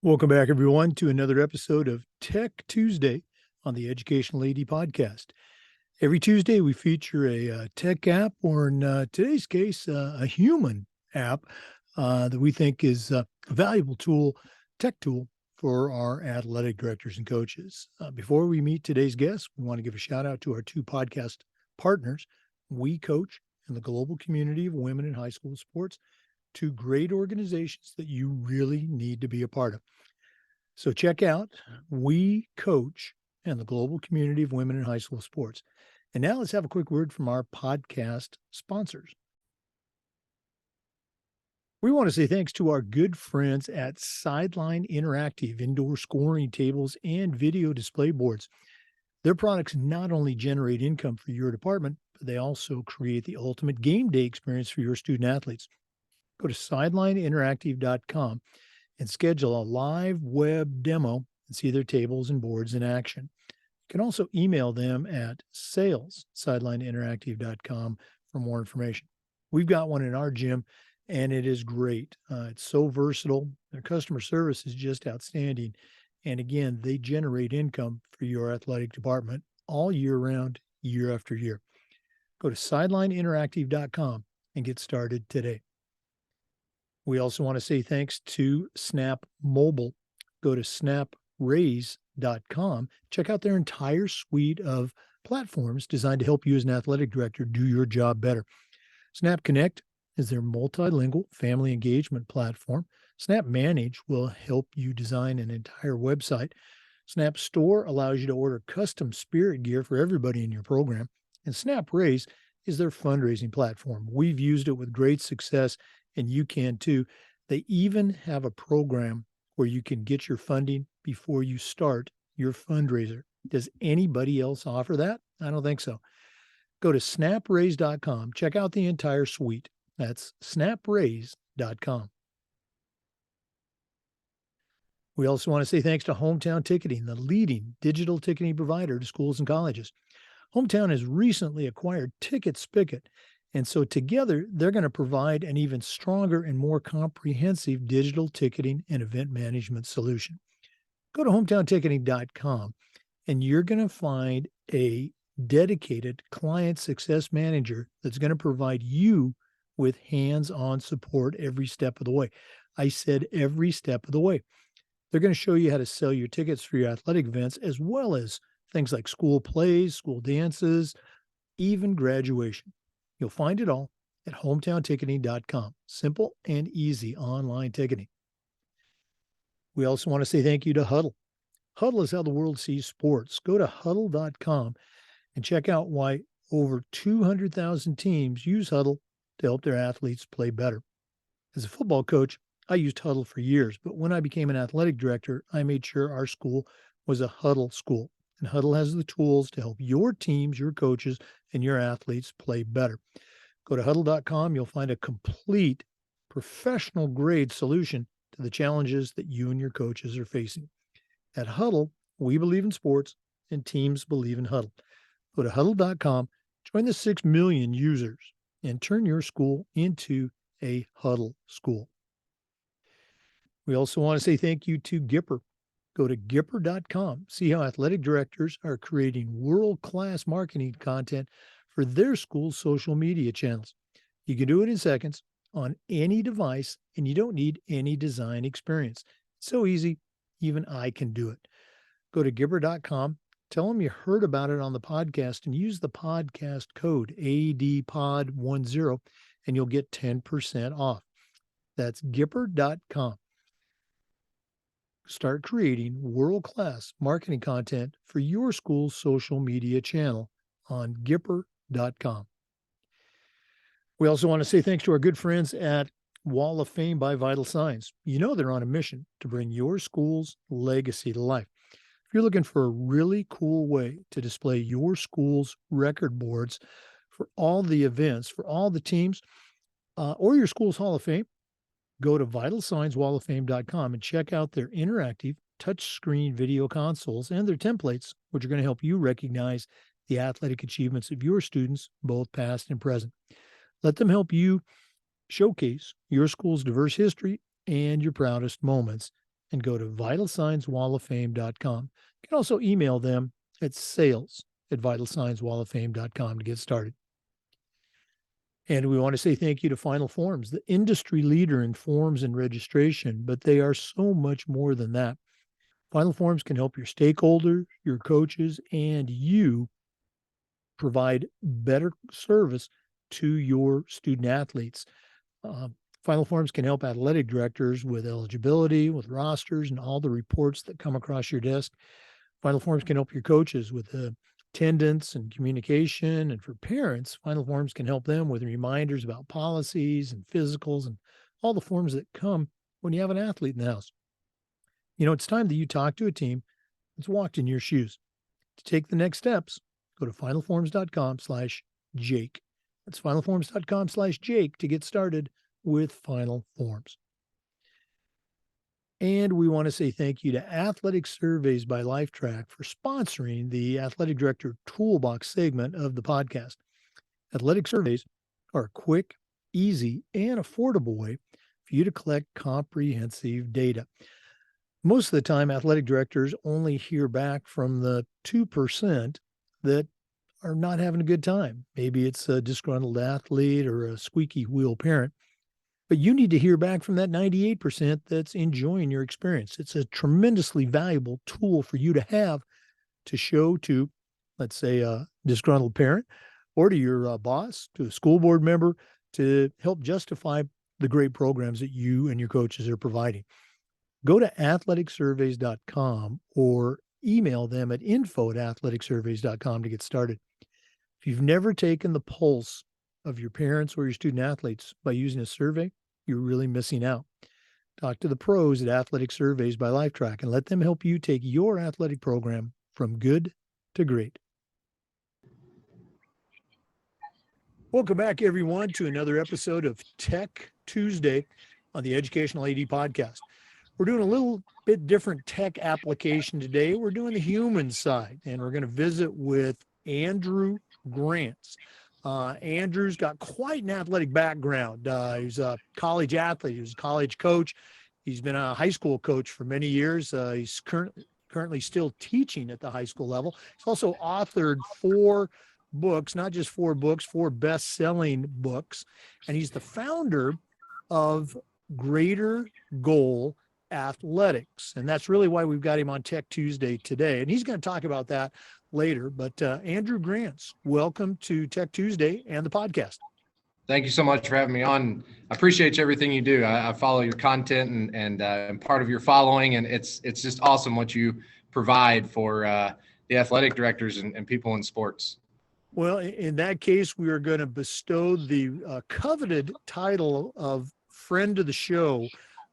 Welcome back, everyone, to another episode of Tech Tuesday on the Educational AD Podcast. Every Tuesday, we feature a tech app, or in today's case, a human app that we think is a valuable tool, tech tool for our athletic directors and coaches. Before we meet today's guest, we want to give a shout out to our two podcast partners, We Coach and the Global Community of Women in High School Sports, two great organizations that you really need to be a part of. So check out We Coach and the Global Community of Women in High School Sports. And now let's have a quick word from our podcast sponsors. We want to say thanks to our good friends at Sideline Interactive indoor scoring tables and video display boards. Their products not only generate income for your department, but they also create the ultimate game day experience for your student athletes. Go to sidelineinteractive.com and schedule a live web demo and see their tables and boards in action. You can also email them at sales@sidelineinteractive.com for more information. We've got one in our gym, and it is great. It's so versatile. Their customer service is just outstanding. And again, they generate income for your athletic department all year round, year after year. Go to sidelineinteractive.com and get started today. We also want to say thanks to Snap Mobile. Go to snapraise.com. Check out their entire suite of platforms designed to help you as an athletic director do your job better. Snap Connect is their multilingual family engagement platform. Snap Manage will help you design an entire website. Snap Store allows you to order custom spirit gear for everybody in your program. And Snap Raise is their fundraising platform. We've used it with great success, and you can too. They even have a program where you can get your funding before you start your fundraiser. Does anybody else offer that? I don't think so. Go to snapraise.com. Check out the entire suite. That's snapraise.com. We also want to say thanks to Hometown Ticketing, the leading digital ticketing provider to schools and colleges. Hometown has recently acquired Ticket Spigot, and so together they're going to provide an even stronger and more comprehensive digital ticketing and event management solution. Go to hometownticketing.com and you're going to find a dedicated client success manager that's going to provide you with hands-on support every step of the way. I said every step of the way. They're going to show you how to sell your tickets for your athletic events, as well as things like school plays, school dances, even graduation. You'll find it all at hometownticketing.com. Simple and easy online ticketing. We also want to say thank you to Huddle. Huddle is how the world sees sports. Go to huddle.com and check out why over 200,000 teams use Huddle to help their athletes play better. As a football coach, I used Huddle for years, but when I became an athletic director, I made sure our school was a Huddle school. And Huddle has the tools to help your teams, your coaches, and your athletes play better. Go to huddle.com. You'll find a complete professional grade solution to the challenges that you and your coaches are facing. At Huddle, we believe in sports and teams believe in Huddle. Go to huddle.com, join the 6 million users, and turn your school into a Huddle school. We also want to say thank you to Gipper. Go to Gipper.com. See how athletic directors are creating world-class marketing content for their school's social media channels. You can do it in seconds on any device, and you don't need any design experience. It's so easy, even I can do it. Go to Gipper.com. Tell them you heard about it on the podcast and use the podcast code ADPOD10 and you'll get 10% off. That's Gipper.com. Start creating world-class marketing content for your school's social media channel on Gipper.com. We also want to say thanks to our good friends at Wall of Fame by Vital Signs. You know they're on a mission to bring your school's legacy to life. If you're looking for a really cool way to display your school's record boards for all the events, for all the teams, or your school's Hall of Fame, go to vitalsignswalloffame.com and check out their interactive touchscreen video consoles and their templates, which are going to help you recognize the athletic achievements of your students, both past and present. Let them help you showcase your school's diverse history and your proudest moments and go to vitalsignswalloffame.com. You can also email them at sales@vitalsignswalloffame.com to get started. And we want to say thank you to Final Forms, the industry leader in forms and registration, but they are so much more than that. Final Forms can help your stakeholders, your coaches, and you provide better service to your student athletes. Final Forms can help athletic directors with eligibility, with rosters, and all the reports that come across your desk. Final Forms can help your coaches with attendance and communication. And for parents, Final Forms can help them with reminders about policies and physicals and all the forms that come when you have an athlete in the house. You know, it's time that you talk to a team that's walked in your shoes. To take the next steps, go to finalforms.com/Jake. That's finalforms.com/Jake to get started with Final Forms. And we want to say thank you to Athletic Surveys by Lifetrack for sponsoring the Athletic Director Toolbox segment of the podcast. Athletic surveys are a quick, easy, and affordable way for you to collect comprehensive data. Most of the time, athletic directors only hear back from the 2% that are not having a good time. Maybe it's a disgruntled athlete or a squeaky wheel parent. But you need to hear back from that 98% that's enjoying your experience. It's a tremendously valuable tool for you to have to show to, let's say, a disgruntled parent or to your boss, to a school board member, to help justify the great programs that you and your coaches are providing. Go to athleticsurveys.com or email them at info@athleticsurveys.com to get started. If you've never taken the pulse of your parents or your student athletes by using a survey, you're really missing out. Talk to the pros at Athletic Surveys by Lifetrack and let them help you take your athletic program from good to great. Welcome back, everyone, to another episode of Tech Tuesday on the Educational AD Podcast. We're doing a little bit different tech application today. We're doing the human side, and we're going to visit with Andrew Grantz. Andrew's got quite an athletic background. He's a college athlete. He was a college coach. He's been a high school coach for many years. He's currently still teaching at the high school level. He's also authored 4 books, not just 4 books, 4 best-selling books. And he's the founder of Greater Goal Athletics. And that's really why we've got him on Tech Tuesday today. And he's going to talk about that later. But Andrew Grantz, welcome to Tech Tuesday and the podcast. Thank you so much for having me on. I appreciate everything you do. I follow your content and I'm part of your following, and it's just awesome what you provide for the athletic directors and people in sports. Well, in that case, we are going to bestow the coveted title of friend of the show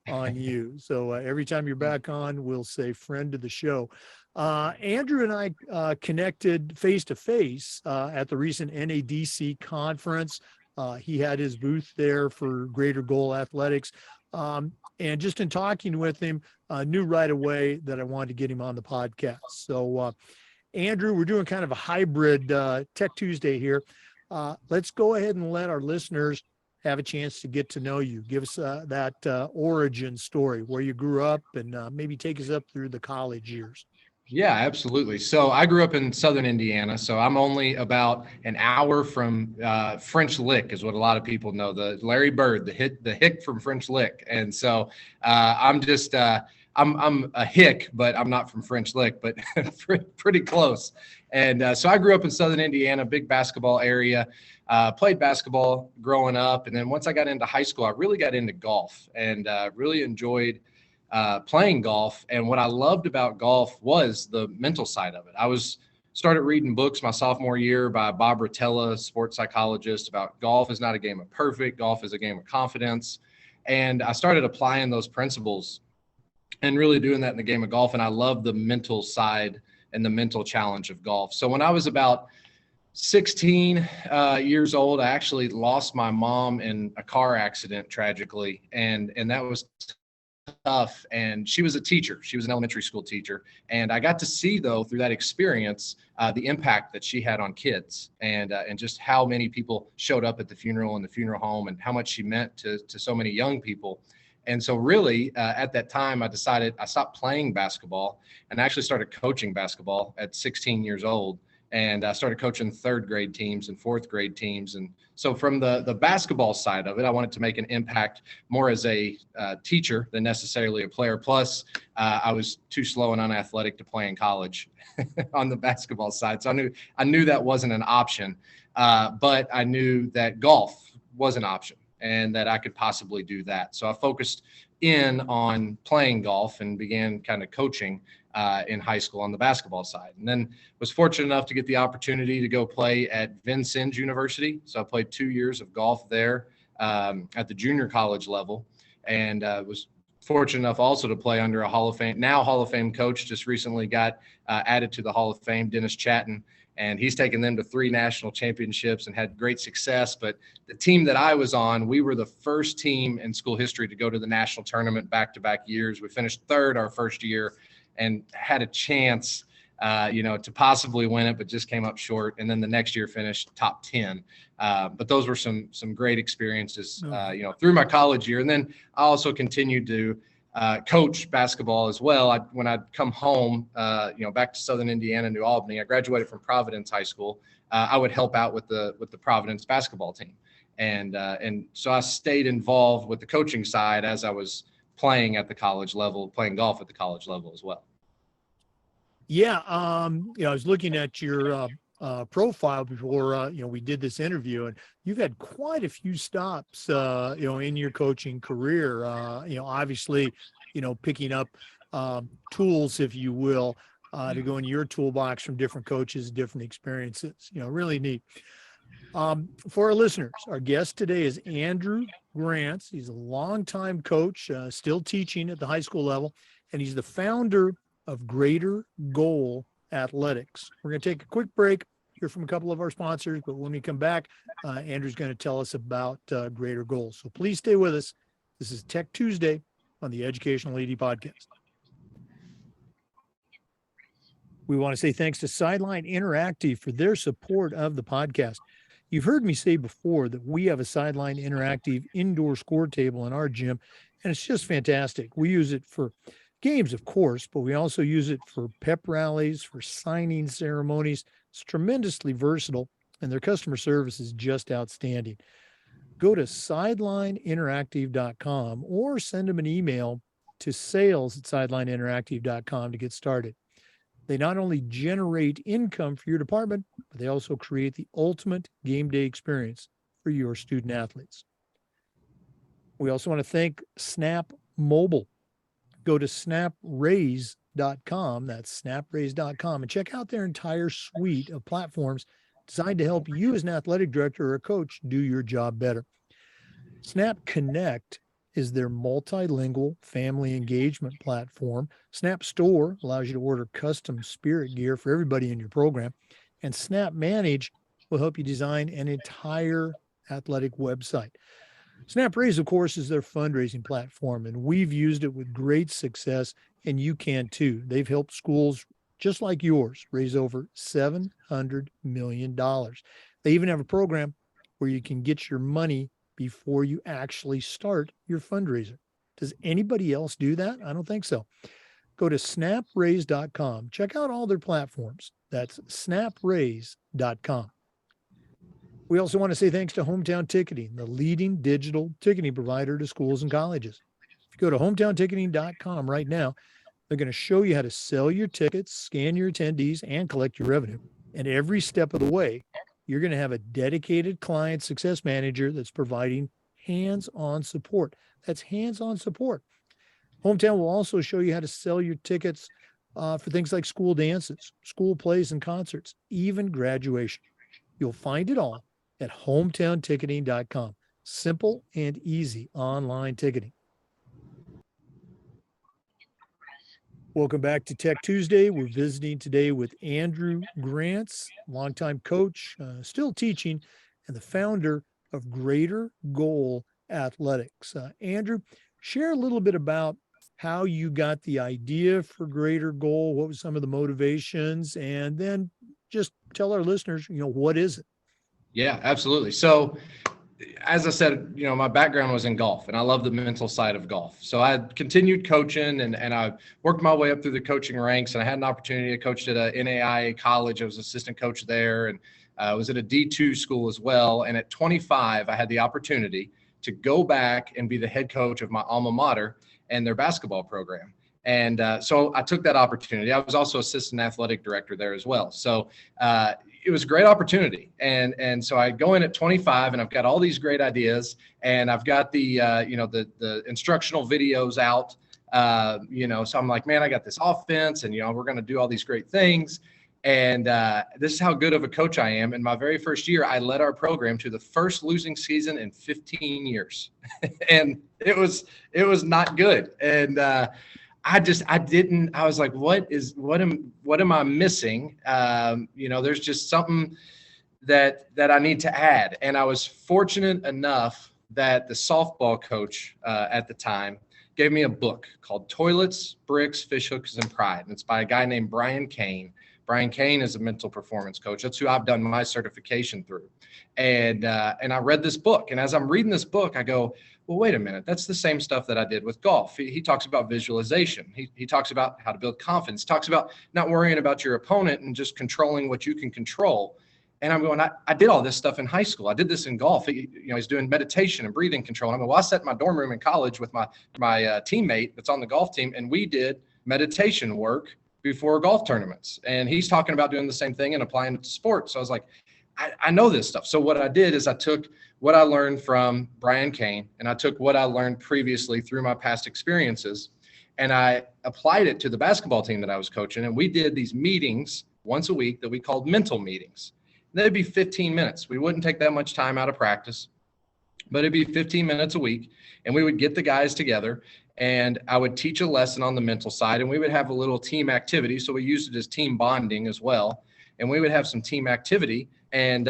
on you. So every time you're back on, we'll say friend of the show. Andrew and I connected face-to-face at the recent NADC conference. He had his booth there for Greater Goal Athletics. And just in talking with him, knew right away that I wanted to get him on the podcast. So, Andrew, we're doing kind of a hybrid Tech Tuesday here. Let's go ahead and let our listeners have a chance to get to know you. Give us that origin story, where you grew up, and maybe take us up through the college years. Yeah, absolutely. So I grew up in Southern Indiana, so I'm only about an hour from French Lick, is what a lot of people know. The Larry Bird, the hick from French Lick, and so I'm just I'm a hick, but I'm not from French Lick, but pretty close. And so I grew up in Southern Indiana, big basketball area. Played basketball growing up, and then once I got into high school, I really got into golf and really enjoyed playing golf. And what I loved about golf was the mental side of it. Started reading books my sophomore year by Bob Rotella, sports psychologist, about golf is not a game of perfect. Golf is a game of confidence. And I started applying those principles and really doing that in the game of golf. And I love the mental side and the mental challenge of golf. So when I was about 16 years old, I actually lost my mom in a car accident, tragically. And that was tough. And she was a teacher. She was an elementary school teacher. And I got to see, though, through that experience, the impact that she had on kids and just how many people showed up at the funeral and the funeral home and how much she meant to so many young people. And so really at that time, I decided I stopped playing basketball and actually started coaching basketball at 16 years old. And I started coaching third grade teams and fourth grade teams. And so from the basketball side of it, I wanted to make an impact more as a teacher than necessarily a player. Plus, I was too slow and unathletic to play in college on the basketball side. So I knew that wasn't an option, but I knew that golf was an option and that I could possibly do that. So I focused in on playing golf and began kind of coaching in high school on the basketball side. And then was fortunate enough to get the opportunity to go play at Vincennes University. So I played 2 years of golf there at the junior college level, and was fortunate enough also to play under a Hall of Fame coach. Just recently got added to the Hall of Fame, Dennis Chatton, and he's taken them to 3 national championships and had great success. But the team that I was on, we were the first team in school history to go to the national tournament back-to-back years. We finished third our first year and had a chance, to possibly win it, but just came up short. And then the next year finished top 10. But those were some great experiences, through my college year. And then I also continued to coach basketball as well. When I'd come home, back to Southern Indiana, New Albany, I graduated from Providence High School. I would help out with the Providence basketball team. And so I stayed involved with the coaching side as I was playing at the college level, playing golf at the college level as well. Yeah. I was looking at your profile before, we did this interview, and you've had quite a few stops, in your coaching career, obviously, picking up tools, if you will, to go in your toolbox from different coaches, different experiences, really neat. For our listeners, our guest today is Andrew Grantz. He's a longtime coach, still teaching at the high school level, and he's the founder of Greater Goal Athletics. We're going to take a quick break, hear from a couple of our sponsors, but when we come back, Andrew's going to tell us about Greater Goal. So please stay with us. This is Tech Tuesday on the Educational ED Podcast. We want to say thanks to Sideline Interactive for their support of the podcast. You've heard me say before that we have a Sideline Interactive indoor score table in our gym, and it's just fantastic. We use it for games, of course, but we also use it for pep rallies, for signing ceremonies. It's tremendously versatile, and their customer service is just outstanding. Go to sidelineinteractive.com or send them an email to sales@sidelineinteractive.com to get started. They not only generate income for your department, but they also create the ultimate game day experience for your student athletes. We also want to thank Snap Mobile. Go to snapraise.com, that's snapraise.com, and check out their entire suite of platforms designed to help you as an athletic director or a coach do your job better. Snap Connect is their multilingual family engagement platform. Snap Store allows you to order custom spirit gear for everybody in your program. And Snap Manage will help you design an entire athletic website. Snap Raise, of course, is their fundraising platform, and we've used it with great success, and you can too. They've helped schools just like yours raise over $700 million. They even have a program where you can get your money before you actually start your fundraiser. Does anybody else do that? I don't think so. Go to snapraise.com. Check out all their platforms. That's snapraise.com. We also want to say thanks to Hometown Ticketing, the leading digital ticketing provider to schools and colleges. If you go to hometownticketing.com right now, they're going to show you how to sell your tickets, scan your attendees, and collect your revenue. And every step of the way, you're going to have a dedicated client success manager that's providing hands-on support. That's hands-on support. Hometown will also show you how to sell your tickets for things like school dances, school plays and concerts, even graduation. You'll find it all at hometownticketing.com. Simple and easy online ticketing. Welcome back to Tech Tuesday. We're visiting today with Andrew Grantz, longtime coach, still teaching, and the founder of Greater Goal Athletics. Andrew, share a little bit about how you got the idea for Greater Goal, what was some of the motivations, and then just tell our listeners, what is it? Yeah, absolutely. So as I said, my background was in golf, and I love the mental side of golf. So I continued coaching, and I worked my way up through the coaching ranks, and I had an opportunity to coach at a NAIA college. I was assistant coach there, and I was at a D2 school as well. And at 25, I had the opportunity to go back and be the head coach of my alma mater and their basketball program. And so I took that opportunity. I was also assistant athletic director there as well. So it was a great opportunity. And so I go in at 25, and I've got all these great ideas, and I've got the instructional videos out, so I'm like, man, I got this offense, and, we're going to do all these great things. And this is how good of a coach I am. In my very first year, I led our program to the first losing season in 15 years. And it was not good. And I was like, what am I missing? There's just something that I need to add. And I was fortunate enough that the softball coach at the time gave me a book called Toilets, Bricks, Fish Hooks, and Pride. And it's by a guy named Brian Kane. Brian Kane is a mental performance coach. That's who I've done my certification through. And I read this book. And as I'm reading this book, I go, well, wait a minute. That's the same stuff that I did with golf. He talks about visualization. He talks about how to build confidence. Talks about not worrying about your opponent and just controlling what you can control. And I'm going, I did all this stuff in high school. I did this in golf. He's doing meditation and breathing control. And I'm going, well, I sat in my dorm room in college with my teammate that's on the golf team, and we did meditation work before golf tournaments. And he's talking about doing the same thing and applying it to sports. So I was like, I know this stuff. So what I did is I took what I learned from Brian Kane, and I took what I learned previously through my past experiences, and I applied it to the basketball team that I was coaching. And we did these meetings once a week that we called mental meetings. And that'd be 15 minutes. We wouldn't take that much time out of practice, but it'd be 15 minutes a week. And we would get the guys together, and I would teach a lesson on the mental side, and we would have a little team activity. So we used it as team bonding as well. And we would have some team activity and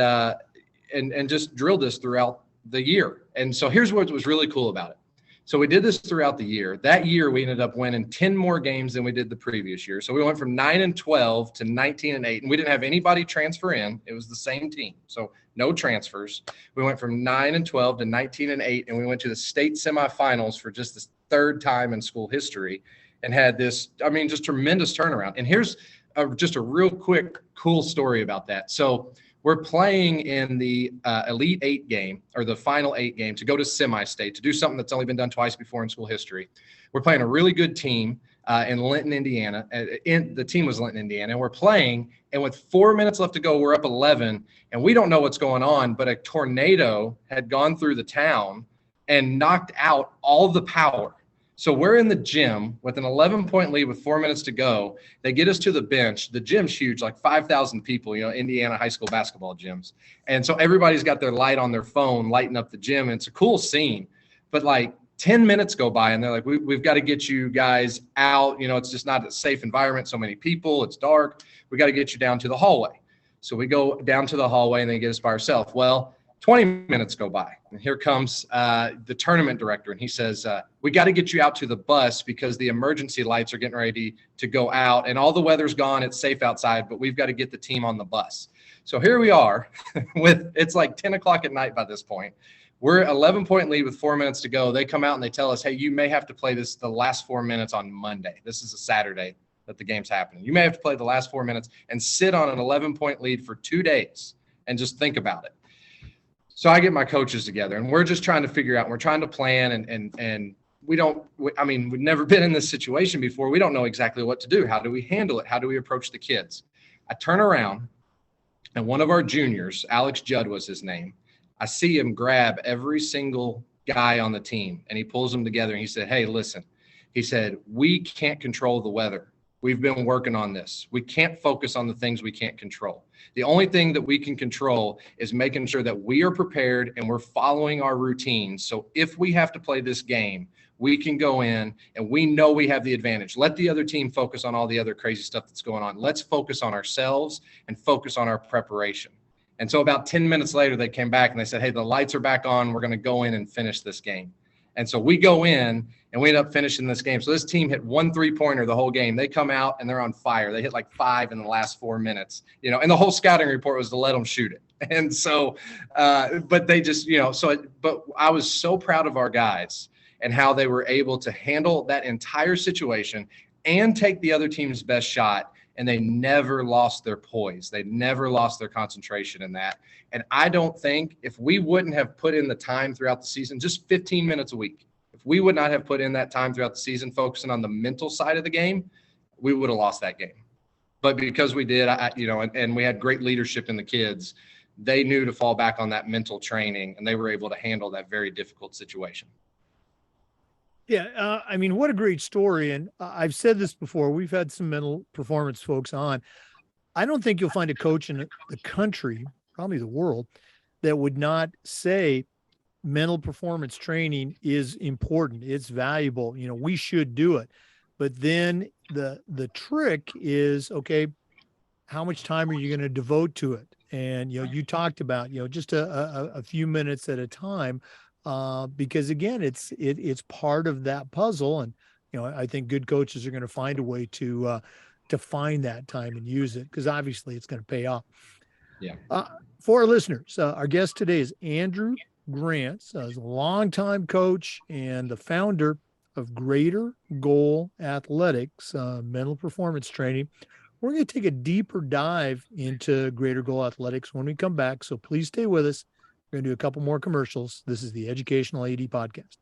just drill this throughout the year. And so here's what was really cool about it. So we did this throughout the year. That year, we ended up winning 10 more games than we did the previous year. So we went from 9-12 to 19-8, and we didn't have anybody transfer in. It was the same team. So no transfers. We went from 9-12 to 19-8, and we went to the state semifinals for just the third time in school history, and had this, just tremendous turnaround. And here's just a real quick, cool story about that. So we're playing in the Elite Eight game, or the Final Eight game, to go to semi-state, to do something that's only been done twice before in school history. We're playing a really good team in Linton, Indiana. The team was Linton, Indiana. And we're playing, and with 4 minutes left to go, we're up 11, and we don't know what's going on, but a tornado had gone through the town and knocked out all the power. So we're in the gym with an 11-point lead with 4 minutes to go. They get us to the bench. The gym's huge, like 5,000 people, Indiana high school basketball gyms. And so everybody's got their light on their phone, lighting up the gym. And it's a cool scene. But like 10 minutes go by, and they're like, we've got to get you guys out. It's just not a safe environment. So many people, it's dark. We got to get you down to the hallway. So we go down to the hallway, and they get us by ourselves. Well, 20 minutes go by, and here comes the tournament director, and he says, we got to get you out to the bus because the emergency lights are getting ready to go out, and all the weather's gone. It's safe outside, but we've got to get the team on the bus. So here we are it's like 10 o'clock at night by this point. We're 11-point lead with 4 minutes to go. They come out and they tell us, hey, you may have to play the last 4 minutes on Monday. This is a Saturday that the game's happening. You may have to play the last 4 minutes and sit on an 11-point lead for 2 days and just think about it. So I get my coaches together, and we're just trying to figure out, we're trying to plan, and we've never been in this situation before. We don't know exactly what to do. How do we handle it? How do we approach the kids? I turn around, and one of our juniors, Alex Judd was his name, I see him grab every single guy on the team, and he pulls them together, and he said, hey, listen, he said, we can't control the weather. We've been working on this. We can't focus on the things we can't control. The only thing that we can control is making sure that we are prepared and we're following our routines. So if we have to play this game, we can go in and we know we have the advantage. Let the other team focus on all the other crazy stuff that's going on. Let's focus on ourselves and focus on our preparation. And so about 10 minutes later, they came back and they said, hey, the lights are back on. We're going to go in and finish this game. And so we go in and we end up finishing this game. So this team hit 1 3-pointer the whole game. They come out and they're on fire. They hit like 5 in the last 4 minutes, and the whole scouting report was to let them shoot it. And so, but they just, but I was so proud of our guys and how they were able to handle that entire situation and take the other team's best shot. And they never lost their poise. They never lost their concentration in that. And I don't think if we wouldn't have put in the time throughout the season, just 15 minutes a week, if we would not have put in that time throughout the season, focusing on the mental side of the game, we would have lost that game. But because we did, and we had great leadership in the kids, they knew to fall back on that mental training, and they were able to handle that very difficult situation. Yeah, I mean, what a great story. And I've said this before. We've had some mental performance folks on. I don't think you'll find a coach in the country, probably the world, that would not say mental performance training is important. It's valuable. We should do it. But then the trick is, okay, how much time are you going to devote to it? And you talked about just a few minutes at a time, because again, it's part of that puzzle. And I think good coaches are going to find a way to find that time and use it, because obviously it's going to pay off. Yeah. For our listeners, our guest today is Andrew Grantz, a longtime coach and the founder of Greater Goal Athletics, mental performance training. We're going to take a deeper dive into Greater Goal Athletics when we come back. So please stay with us. We're going to do a couple more commercials. This is the Educational AD Podcast.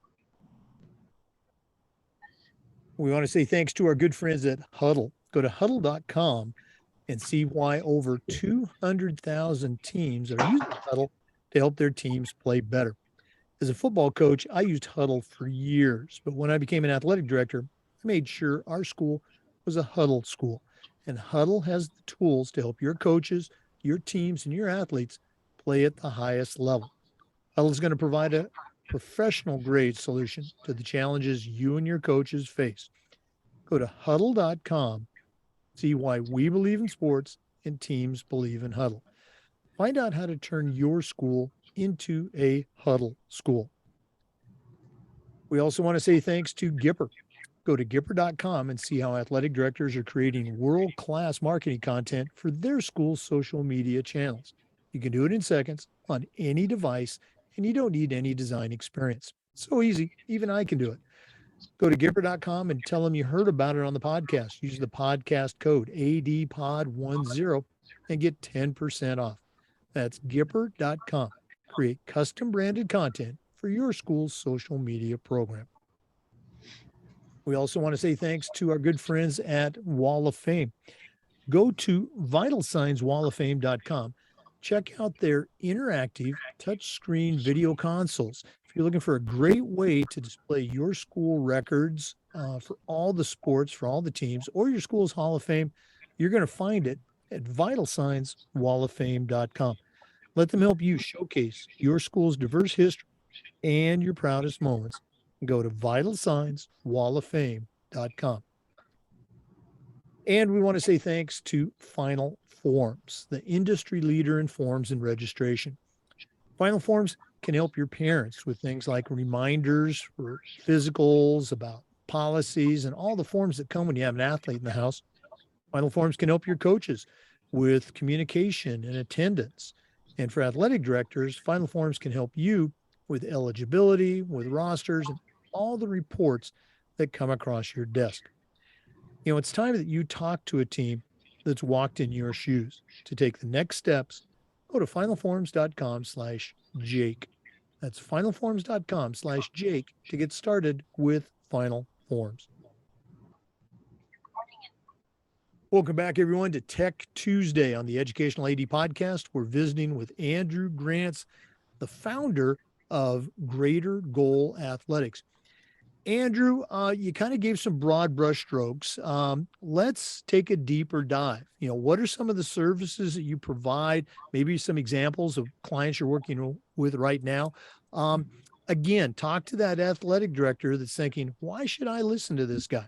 We want to say thanks to our good friends at Huddle. Go to huddle.com and see why over 200,000 teams are using Huddle to help their teams play better. As a football coach, I used Huddle for years, but when I became an athletic director, I made sure our school was a Huddle school. And Huddle has the tools to help your coaches, your teams, and your athletes play at the highest level. Huddle is going to provide a professional grade solution to the challenges you and your coaches face. Go to huddle.com, see why we believe in sports and teams believe in Huddle. Find out how to turn your school into a Huddle school. We also want to say thanks to Gipper. Go to Gipper.com and see how athletic directors are creating world-class marketing content for their school's social media channels. You can do it in seconds on any device, and you don't need any design experience. So easy, even I can do it. Go to Gipper.com and tell them you heard about it on the podcast. Use the podcast code ADPOD10 and get 10% off. That's Gipper.com. Create custom branded content for your school's social media program. We also want to say thanks to our good friends at Wall of Fame. Go to vitalsignswalloffame.com. Check out their interactive touchscreen video consoles. If you're looking for a great way to display your school records for all the sports, for all the teams, or your school's Hall of Fame, you're going to find it at vitalsignswalloffame.com. Let them help you showcase your school's diverse history and your proudest moments. Go to vitalsignswalloffame.com. And we want to say thanks to Final Forms, the industry leader in forms and registration. Final Forms can help your parents with things like reminders for physicals, about policies, and all the forms that come when you have an athlete in the house. Final Forms can help your coaches with communication and attendance. And for athletic directors, Final Forms can help you with eligibility, with rosters, and all the reports that come across your desk. It's time that you talk to a team that's walked in your shoes. To take the next steps, go to finalforms.com/Jake. That's finalforms.com/Jake to get started with Final Forms. Welcome back, everyone, to Tech Tuesday on the Educational AD Podcast. We're visiting with Andrew Grantz, the founder of Greater Goal Athletics. Andrew, you kind of gave some broad brushstrokes. Let's take a deeper dive. What are some of the services that you provide? Maybe some examples of clients you're working with right now. Again, talk to that athletic director that's thinking, why should I listen to this guy?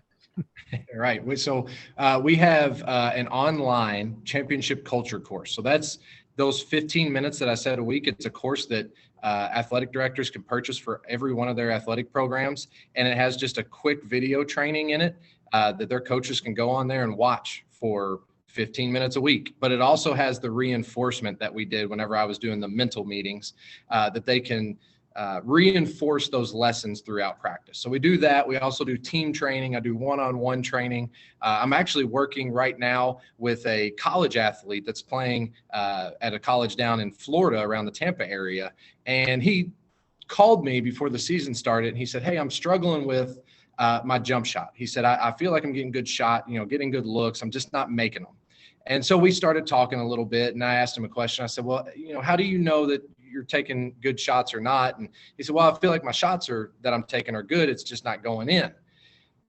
Right. So we have an online championship culture course. So that's those 15 minutes that I said a week. It's a course that athletic directors can purchase for every one of their athletic programs. And it has just a quick video training in it that their coaches can go on there and watch for 15 minutes a week, but it also has the reinforcement that we did whenever I was doing the mental meetings, that they can reinforce those lessons throughout practice. So we do that. We also do team training. I do one-on-one training. I'm actually working right now with a college athlete that's playing at a college down in Florida around the Tampa area. And he called me before the season started. And he said, "Hey, I'm struggling with my jump shot." He said, I feel like I'm getting good shot, getting good looks. I'm just not making them. And so we started talking a little bit, and I asked him a question. I said, "Well, how do you know that you're taking good shots or not?" And he said, "Well, I feel like my shots that I'm taking are good. It's just not going in."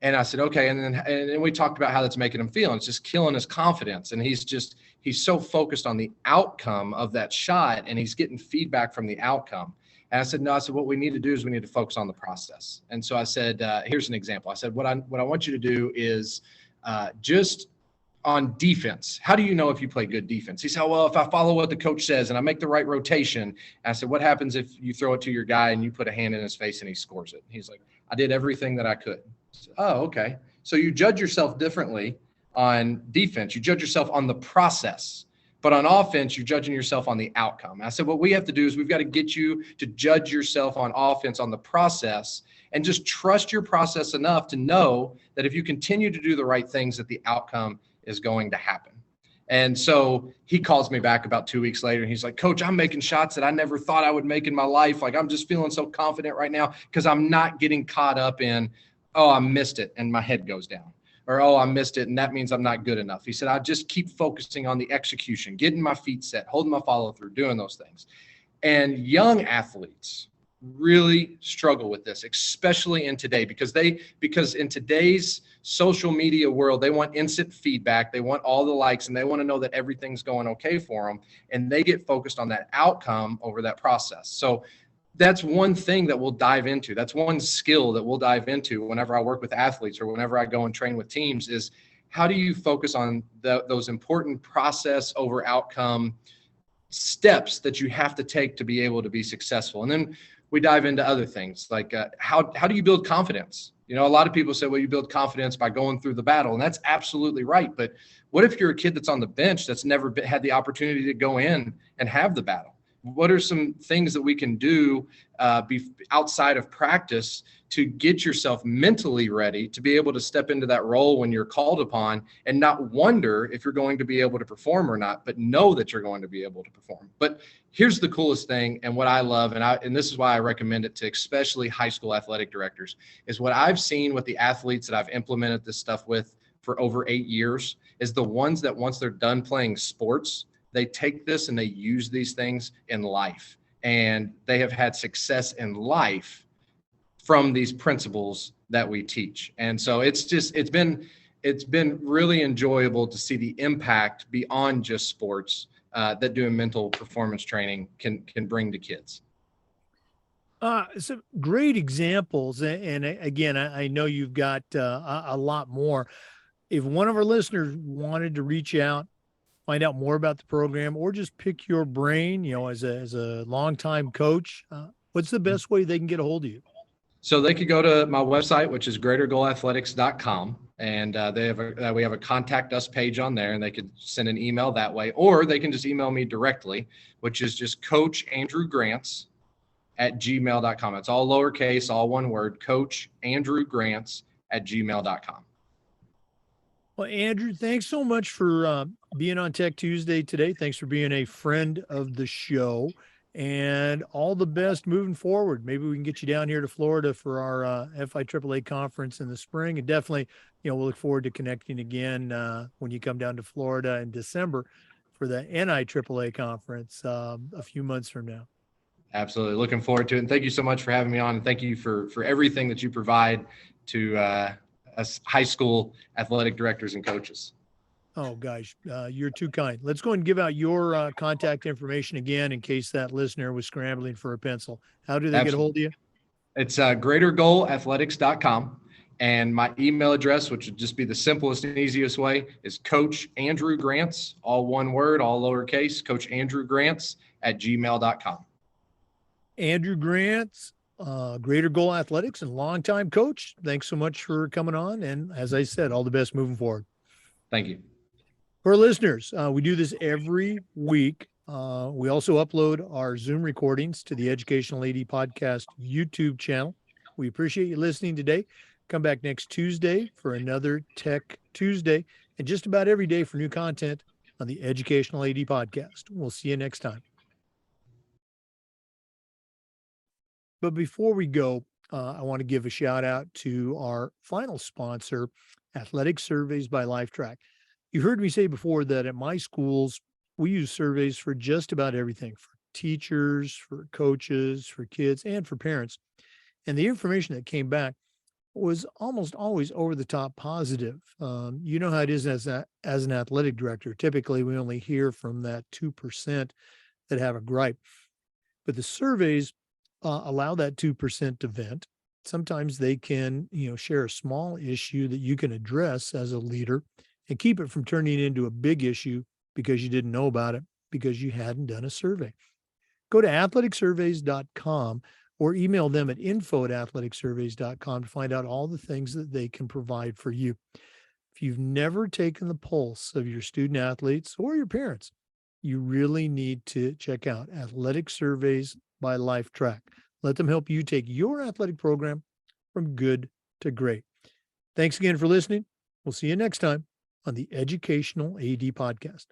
And I said, "Okay." And then we talked about how that's making him feel. And it's just killing his confidence. And he's so focused on the outcome of that shot, and he's getting feedback from the outcome. And I said, "No," I said, "What we need to do is we need to focus on the process." And so I said, here's an example. I said, what I want you to do is just on defense. How do you know if you play good defense? He said, "Well, if I follow what the coach says and I make the right rotation." And I said, "What happens if you throw it to your guy and you put a hand in his face and he scores it?" He's like, "I did everything that I could." I said, "Oh, okay." So you judge yourself differently on defense. You judge yourself on the process. But on offense, you're judging yourself on the outcome. I said, what we have to do is we've got to get you to judge yourself on offense on the process, and just trust your process enough to know that if you continue to do the right things, that the outcome is going to happen. And so he calls me back about 2 weeks later, and he's like, "Coach, I'm making shots that I never thought I would make in my life. Like, I'm just feeling so confident right now because I'm not getting caught up in, oh, I missed it," and my head goes down. Or, "Oh, I missed it, and that means I'm not good enough." He said, "I just keep focusing on the execution, getting my feet set, holding my follow through, doing those things." And young athletes really struggle with this, especially in today, because in today's social media world, they want instant feedback. They want all the likes, and they want to know that everything's going okay for them. And they get focused on that outcome over that process. So that's one thing that we'll dive into. That's one skill that we'll dive into whenever I work with athletes or whenever I go and train with teams, is how do you focus on those important process over outcome steps that you have to take to be able to be successful. And then we dive into other things like how do you build confidence? A lot of people say, well, you build confidence by going through the battle. And that's absolutely right. But what if you're a kid that's on the bench that's never had the opportunity to go in and have the battle? What are some things that we can do outside of practice to get yourself mentally ready to be able to step into that role when you're called upon, and not wonder if you're going to be able to perform or not, but know that you're going to be able to perform? But here's the coolest thing, and what I love, and this is why I recommend it to especially high school athletic directors, is what I've seen with the athletes that I've implemented this stuff with for over 8 years, is the ones that once they're done playing sports, they take this and they use these things in life, and they have had success in life from these principles that we teach. And so it's been really enjoyable to see the impact beyond just sports that doing mental performance training can bring to kids. Some great examples. And again, I know you've got a lot more. If one of our listeners wanted to reach out, find out more about the program, or just pick your brain, as a longtime coach, what's the best way they can get a hold of you? So they could go to my website, which is greatergoalathletics.com, and we have a contact us page on there, and they could send an email that way, or they can just email me directly, which is just Coach Andrew Grantz at gmail.com. It's all lowercase, all one word, Coach Andrew Grantz at gmail.com. Well, Andrew, thanks so much for being on Tech Tuesday today. Thanks for being a friend of the show, and all the best moving forward. Maybe we can get you down here to Florida for our FIAAA conference in the spring. And definitely, we'll look forward to connecting again when you come down to Florida in December for the NIAAA conference a few months from now. Absolutely. Looking forward to it. And thank you so much for having me on. And thank you for everything that you provide to us high school athletic directors and coaches. Oh, gosh, you're too kind. Let's go and give out your contact information again in case that listener was scrambling for a pencil. How do they get a hold of you? It's greatergoalathletics.com. And my email address, which would just be the simplest and easiest way, is Coach Andrew Grantz, all one word, all lowercase, Coach Andrew Grantz at gmail.com. Andrew Grantz, Greater Goal Athletics and longtime coach. Thanks so much for coming on. And as I said, all the best moving forward. Thank you. For listeners, we do this every week. We also upload our Zoom recordings to the Educational AD Podcast YouTube channel. We appreciate you listening today. Come back next Tuesday for another Tech Tuesday, and just about every day for new content on the Educational AD Podcast. We'll see you next time. But before we go, I want to give a shout out to our final sponsor, Athletic Surveys by LifeTrack. You heard me say before that at my schools, we use surveys for just about everything, for teachers, for coaches, for kids, and for parents. And the information that came back was almost always over the top positive. You know how it is as an athletic director. Typically, we only hear from that 2% that have a gripe. But the surveys allow that 2% to vent. Sometimes they can, share a small issue that you can address as a leader and keep it from turning into a big issue because you didn't know about it because you hadn't done a survey. Go to athleticsurveys.com or email them at info@athleticsurveys.com to find out all the things that they can provide for you. If you've never taken the pulse of your student athletes or your parents, you really need to check out Athletic Surveys by LifeTrack. Let them help you take your athletic program from good to great. Thanks again for listening. We'll see you next time on the Educational AD Podcast.